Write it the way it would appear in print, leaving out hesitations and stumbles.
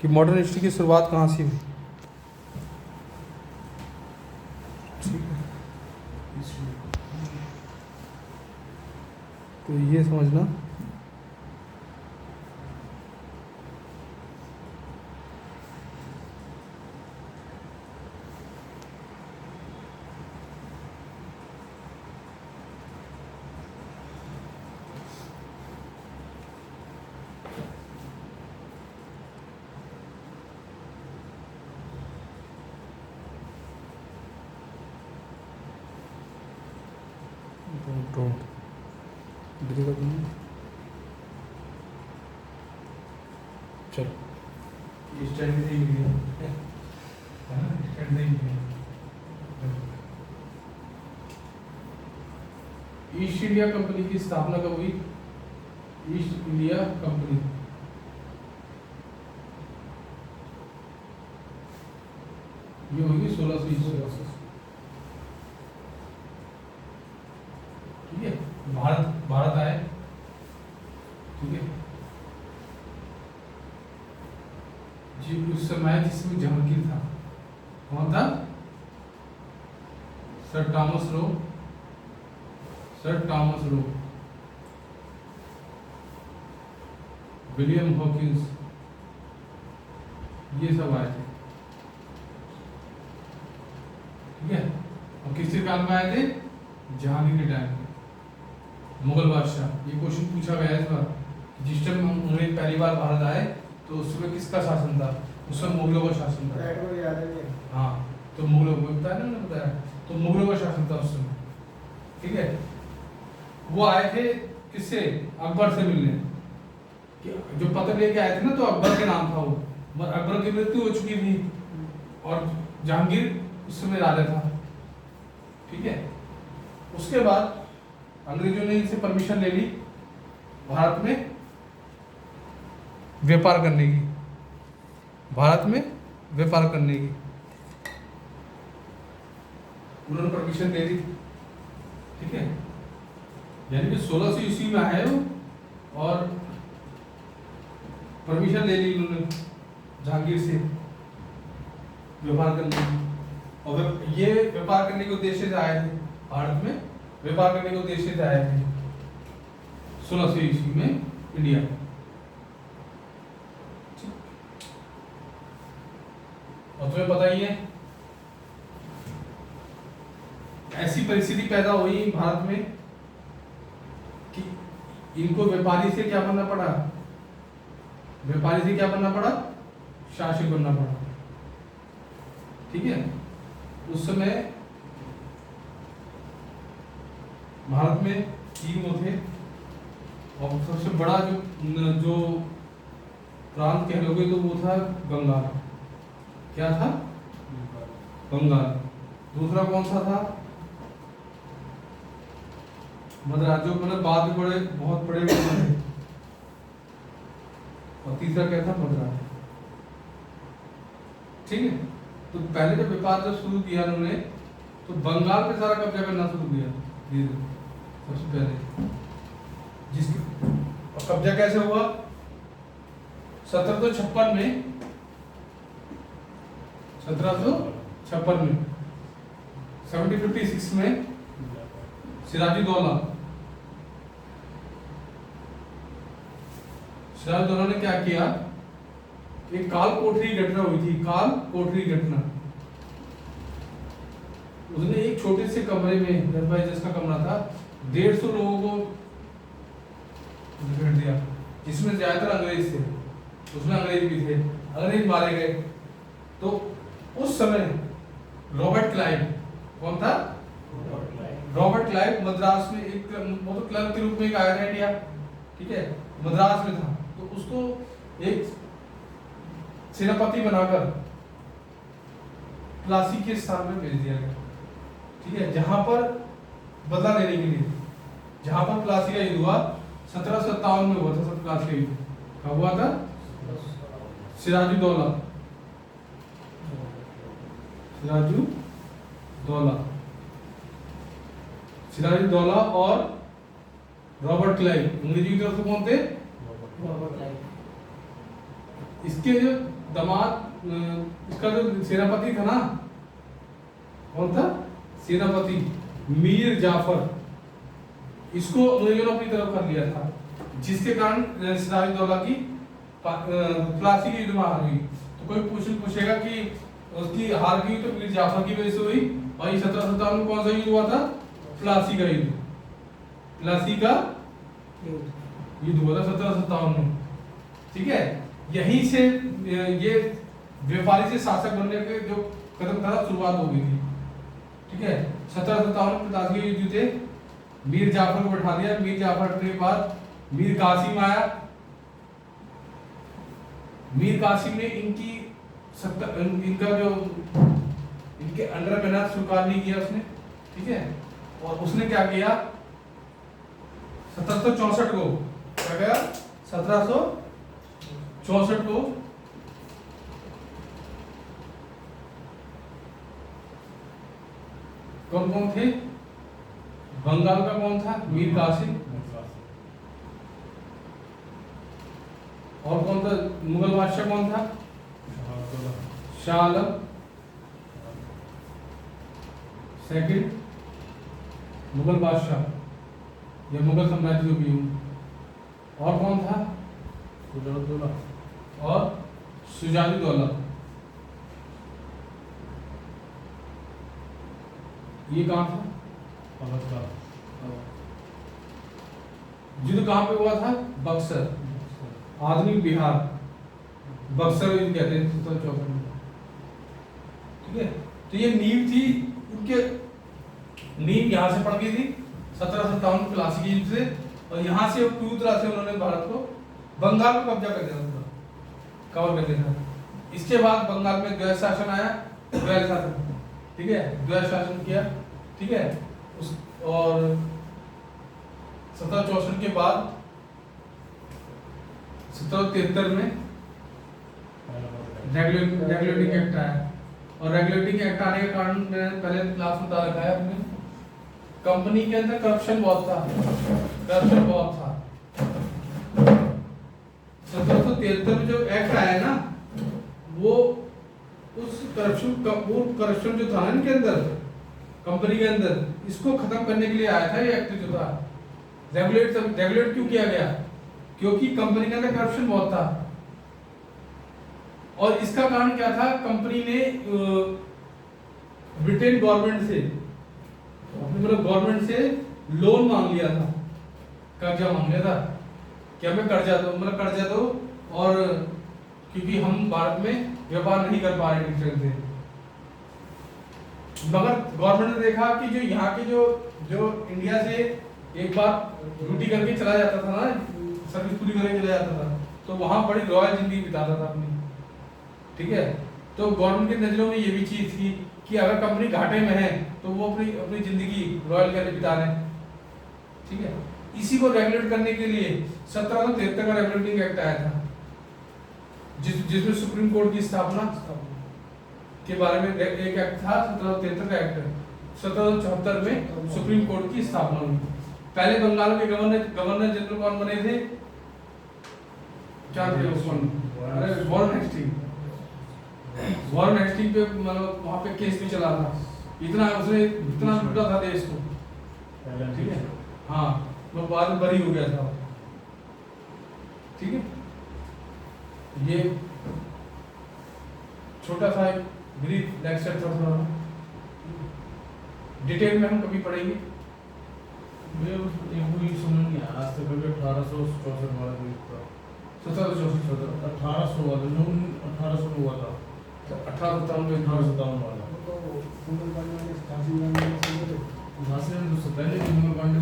कि modern history की शुरुआत कहाँ से हुई। ठीक है, तो ये समझना चलो ईस्ट इंडिया कंपनी की स्थापना कब हुई? ईस्ट इंडिया कंपनी ये होगी 1600। ठीक है, भारत आए। ठीक है जी, उस समय जिसमें जहांगीर था, कौन था? Sir Thomas Roe, William Hawkins, ये सब आए थे। ठीक है, और किसके काल में आए थे? जहांगीर के टाइम में, मुगल बादशाह। ये क्वेश्चन पूछा गया है इस बार, जिस टाइम अंग्रेज पहली बार भारत आए तो उस समय किसका शासन था? उस समय मुगलों का शासन था। हाँ, तो मुगलों को बताया ना, बताया तो मुगलों का शासन था उस समय। ठीक है, वो आए थे किससे? अकबर से मिलने। जो पत्र लेके आए थे ना, तो अकबर के नाम था वो। अकबर की मृत्यु हो चुकी थी और जहांगीर उस समय राजा था। ठीक है, उसके बाद अंग्रेजों ने इनसे परमिशन ले ली भारत में व्यापार करने की, उन्होंने परमिशन दे दी। ठीक है, यानी कि 1600 ईस्वी में आए वो और परमिशन ले ली उन्होंने जहांगीर से व्यापार करने की। और ये व्यापार करने के उद्देश्य से आए थे भारत में, व्यापार करने के उद्देश्य से आए थे 1600 ईस्वी में इंडिया। और तुम्हें पता ही है, ऐसी परिस्थिति पैदा हुई भारत में कि इनको व्यापारी से क्या बनना पड़ा? शासक बनना पड़ा। ठीक है, उस समय भारत में 3 वो थे, और सबसे बड़ा जो प्रांत कह लोगे तो वो था बंगाल। क्या था? बंगाल। दूसरा कौन सा था? मद्रास, जो मतलब बाद में बहुत बड़े थे। और तीसरा क्या था? मद्रास। ठीक है, तो पहले जब व्यापार जब शुरू किया उन्होंने, तो बंगाल पे सारा कब्जा करना शुरू किया धीरे सबसे पहले। जिसके और कब्जा कैसे हुआ? 1756 में 1756 में सिराजुद्दौला ने क्या किया? एक काल कोठरी घटना हुई थी, काल कोठरी घटना। उसने एक छोटे से कमरे में, 10 बाई 10 का कमरा था, 150 लोगों को घेर दिया, जिसमें ज्यादातर अंग्रेज थे। उसमें अंग्रेज भी थे, अंग्रेज मारे गए। तो उस समय रॉबर्ट क्लाइव, कौन था? रॉबर्ट क्लाइव मद्रास में एक, वो तो क्लर्क के रूप में आया था इंडिया। ठीक है, मद्रास में था, तो उसको एक सेनापति बनाकर प्लासी के स्थान में भेज दिया गया। ठीक है, जहां पर बदला लेने के लिए, जहां पर प्लासी का युद्ध हुआ 1757 में हुआ था। प्लासी का युद्ध कब हुआ था? सिराजुद्दौला और रॉबर्ट क्लाइव, अंग्रेजी की तरफ से कौन थे? इसके जो दामाद इसका जो सेनापति था ना, कौन था सेनापति, मीर जाफर, इसको अंग्रेजों ने अपनी तरफ कर लिया था, जिसके कारण सिराजुद्दौला की प्लासी की युद्ध में हार हुई। तो कोई पूछेगा कि उसकी हार की तो मीर जाफर की वजह से हुई, और 1757 में कौन सा युद्ध हुआ था, प्लासी का युद्ध, प्लासी का युद्ध हुआ था 1757 में। ठीक है, यहीं से ये व्यापारी से शासक बनने के जो कदम था शुरुआत हो गई थी। ठीक है, 1757 में प्लासी के युद्ध थे, मीर जाफर को बैठा दिया। मीर जाफर के बाद मीर कासिम आया। मीर कासिम ने इनका जो इनके अंडर में ना स्वीकार नहीं किया उसने। ठीक है, और उसने क्या किया, 1764 को क्या किया, 1764 को कौन कौन थे, बंगाल का कौन था, मीर कासिम, और कौन था मुगल बादशाह कौन था, शाह आलम सेकंड, मुगल बादशाह या मुगल साम्राज्य जो भी हूँ, और कौन था, सुजाउद्दौला और सुजाउद्दौला। ये कहाँ था, युद्ध कहाँ पे हुआ था, बक्सर, आधुनिक बिहार, बक्सर युद्ध कहते हैं 1764 में। ठीक है, तो ये नींव थी उनके, नींव यहाँ से पड़ गई थी 1757 में प्लासी के युद्ध से, और यहाँ से पूरी तरह से उन्होंने भारत को, बंगाल को कब्जा कर लिया था, कवर कर लिया था। इसके बाद बंगाल में द्वैध शासन आया, द्वैध शासन, ठीक है, द्वैध शासन किया। ठीक है, उस और 1764 के बाद 1773 में रेगुलेटिंग एक्ट आया, और रेगुलेटिंग एक्ट आने के कारण मैंने पहले क्लास में बता रखा है अपने, कंपनी के अंदर करप्शन बहुत था, करप्शन बहुत था। 1773 में जो एक्ट आया ना, वो उस करप्शन जो था ना इनके अंदर, कंपनी के अंदर, इसको खत्म करने के लिए आया था ये एक्ट जो था। रेगुलेट क्यों किया गया, क्योंकि कंपनी के अंदर करप्शन बहुत था, और इसका कारण क्या था, कंपनी ने ब्रिटेन गवर्नमेंट से, मतलब गवर्नमेंट से लोन मांग लिया था, कर्जा मांग लिया था कि हमें कर्जा दो, मतलब कर्जा दो, और क्योंकि हम भारत में व्यापार नहीं कर पा रहे ठीक से। मगर गवर्नमेंट ने देखा कि जो यहाँ के जो इंडिया से एक बार ड्यूटी करके चला जाता था ना, सर्विस पूरी करके चला जाता था, तो वहाँ बड़ी रॉयल जिंदगी बिताता था अपनी। ठीक है, तो गवर्नमेंट की नजरों में ये भी चीज थी कि अगर कंपनी घाटे में है तो वो अपनी जिंदगी रॉयल करके बिता रहे हैं। ठीक है, इसी को रेगुलेट करने के लिए 1773 का रेगुलेटिंग एक्ट आया था, जिसमें सुप्रीम कोर्ट की स्थापना के बारे में एक एक्ट था, 1773 का एक्ट। 1774 में सुप्रीम कोर्ट की स्थापना हुई। पहले बंगाल के गवर्नर जनरल कौन बने थे, क्या थे उस अरे वॉरेन हेस्टिंग। वॉरेन हेस्टिंग पे मतलब वहाँ पे केस भी चला था, इतना उसने इतना लूटा था देश को। ठीक है, हाँ, वो बाद में बरी हो गया था। ठीक है, ये छोटा सा एक ब्रीफ लेक्चर था, थोड़ा डिटेल में हम कभी पढ़ेंगे। ये समझ नहीं आया आज तक, 1864 वाला भी था, 1764 1800 वाला जो 1800 में हुआ था, 1857 वाला झांसी में उससे पहले मुगल पांडे